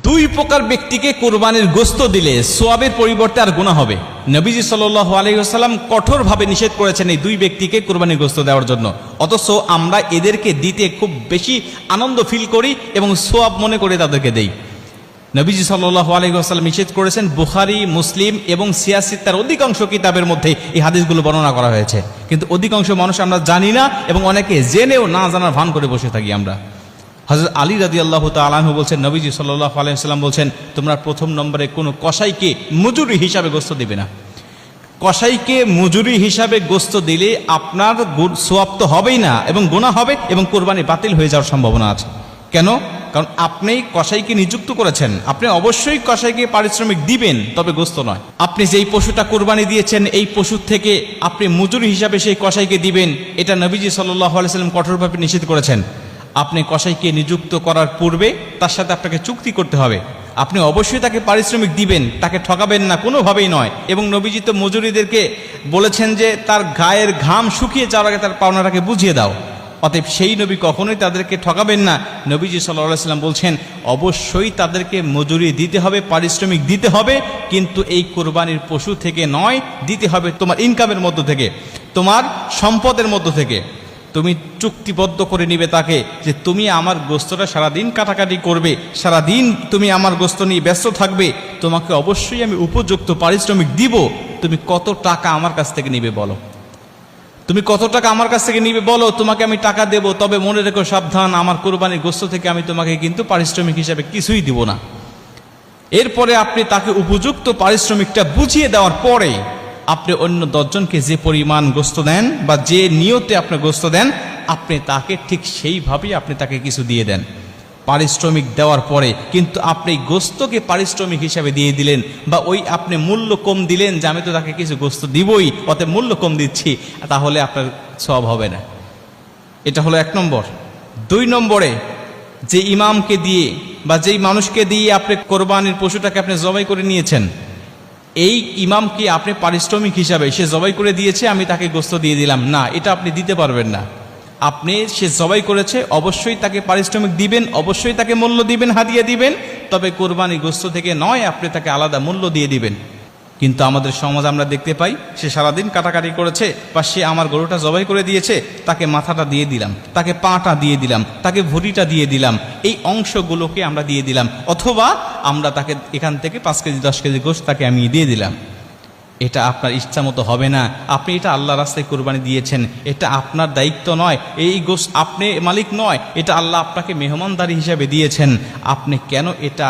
দুই প্রকার ব্যক্তিকে কোরবানির গোশত দিলে সোয়াবের পরিবর্তে আর গুনাহ হবে। নবীজি সাল্লাল্লাহু আলাইহি ওয়াসাল্লাম কঠোরভাবে নিষেধ করেছেন এই দুই ব্যক্তিকে কোরবানির গোশত দেওয়ার জন্য, অথচ আমরা এদেরকে দিতে খুব বেশি আনন্দ ফিল করি এবং সোয়াব মনে করে তাদেরকে দেই। নবীজি সাল্লাল্লাহু আলাইহি ওয়াসাল্লাম নিষেধ করেছেন, বুখারী, মুসলিম এবং সিয়াসিত্তার অধিকাংশ কিতাবের মধ্যে এই হাদিসগুলো বর্ণনা করা হয়েছে, কিন্তু অধিকাংশ মানুষ আমরা জানি না এবং অনেকে জেনেও না জানার ভান করে বসে থাকি আমরা। হযরত আলী রাদিয়াল্লাহু তাআলা আনহু বলছেন, নবীজি সাল্লাল্লাহু আলাইহি ওয়াসাল্লাম বলছেন, তোমরা প্রথম নম্বরে কোনো কসাইকে মজুরি হিসাবে গোশত দিবে না। কসাইকে মজুরি হিসাবে গোশত দিলে আপনার সোয়াব তো হবেই না এবং গুনাহ হবে এবং কোরবানি বাতিল হয়ে যাওয়ার সম্ভাবনা আছে। কেন? কারণ আপনি কসাইকে নিযুক্ত করেছেন, আপনি অবশ্যই কসাইকে পারিশ্রমিক দিবেন, তবে গোশত নয়। আপনি যেই পশুটা কোরবানি দিয়েছেন এই পশুর থেকে আপনি মজুরি হিসাবে সেই কসাইকে দিবেন, এটা নবীজি সাল্লাল্লাহু আলাইহি ওয়াসাল্লাম কঠোরভাবে নিষেধ করেছেন। আপনি কসাইকে নিযুক্ত করার পূর্বে তার সাথে আপনাকে চুক্তি করতে হবে, আপনি অবশ্যই তাকে পারিশ্রমিক দিবেন, তাকে ঠকাবেন না, কোনোভাবেই নয়। এবং নবীজি তো মজুরিদেরকে বলেছেন যে তার গায়ের ঘাম শুকিয়ে যাওয়ার আগে তার পাওনাটাকে বুঝিয়ে দাও। অতএব সেই নবী কখনোই তাদেরকে ঠকাবেন না। নবীজি সাল্লাল্লাহু আলাইহি ওয়াসাল্লাম বলছেন, অবশ্যই তাদেরকে মজুরি দিতে হবে, পারিশ্রমিক দিতে হবে, কিন্তু এই কোরবানির পশু থেকে নয়, দিতে হবে তোমার ইনকামের মধ্য থেকে, তোমার সম্পদের মধ্য থেকে। তুমি চুক্তিবদ্ধ করে নিবে তাকে যে তুমি আমার গোশতটা সারাদিন কাটাকাটি করবে, সারাদিন তুমি আমার গোশত নিয়ে ব্যস্ত থাকবে, তোমাকে অবশ্যই আমি উপযুক্ত পারিশ্রমিক দিব। তুমি কত টাকা আমার কাছ থেকে নিবে বলো, তুমি কত টাকা আমার কাছ থেকে নিবে বলো, তোমাকে আমি টাকা দেব, তবে মনে রেখো সাবধান, আমার কোরবানির গোশত থেকে আমি তোমাকে কিন্তু পারিশ্রমিক হিসাবে কিছুই দিব না। এরপরে আপনি তাকে উপযুক্ত পারিশ্রমিকটা বুঝিয়ে দেওয়ার পরে আপনি অন্য 10 জনকে যে পরিমাণ গোশত দেন বা যে নিয়তে আপনি গোশত দেন, আপনি তাকে ঠিক সেইভাবেই আপনি তাকে কিছু দিয়ে দেন পারিশ্রমিক দেওয়ার পরে। কিন্তু আপনি গোশতকে পারিশ্রমিক হিসাবে দিয়ে দিলেন বা ওই আপনি মূল্য কম দিলেন যে আমি তো তাকে কিছু গোশত দিবই, অতএব মূল্য কম দিচ্ছি, তাহলে আপনার সওয়াব হবে না। এটা হলো 1 নম্বর। 2 নম্বরে, যে ইমামকে দিয়ে বা যেই মানুষকে দিয়ে আপনি কোরবানির পশুটাকে আপনি জবাই করে নিয়েছেন, এই ইমামকে আপনি পারিশ্রমিক হিসাবে, সে জবাই করে দিয়েছে আমি তাকে গোশত দিয়ে দিলাম না, এটা আপনি দিতে পারবেন না। আপনি সে জবাই করেছে, অবশ্যই তাকে পারিশ্রমিক দিবেন, অবশ্যই তাকে মূল্য দিবেন, হাদিয়া দিবেন, তবে কোরবানি গোশত থেকে নয়, আপনি তাকে আলাদা মূল্য দিয়ে দিবেন। কিন্তু আমাদের সমাজ আমরা দেখতে পাই, সে সারাদিন কাটাকাটি করেছে বা সে আমার গরুটা জবাই করে দিয়েছে, তাকে মাথাটা দিয়ে দিলাম, তাকে পাটা দিয়ে দিলাম, তাকে ভুঁড়িটা দিয়ে দিলাম, এই অংশগুলোকে আমরা দিয়ে দিলাম, অথবা আমরা তাকে এখান থেকে 5 কেজি 10 কেজি গোশত তাকে আমি দিয়ে দিলাম। এটা আপনার ইচ্ছা মতো হবে না। আপনি এটা আল্লাহর রাস্তায় কোরবানি দিয়েছেন, এটা আপনার দায়িত্ব নয়, এই গোশত আপনি মালিক নয়, এটা আল্লাহ আপনাকে মেহমানদারি হিসাবে দিয়েছেন। আপনি কেন এটা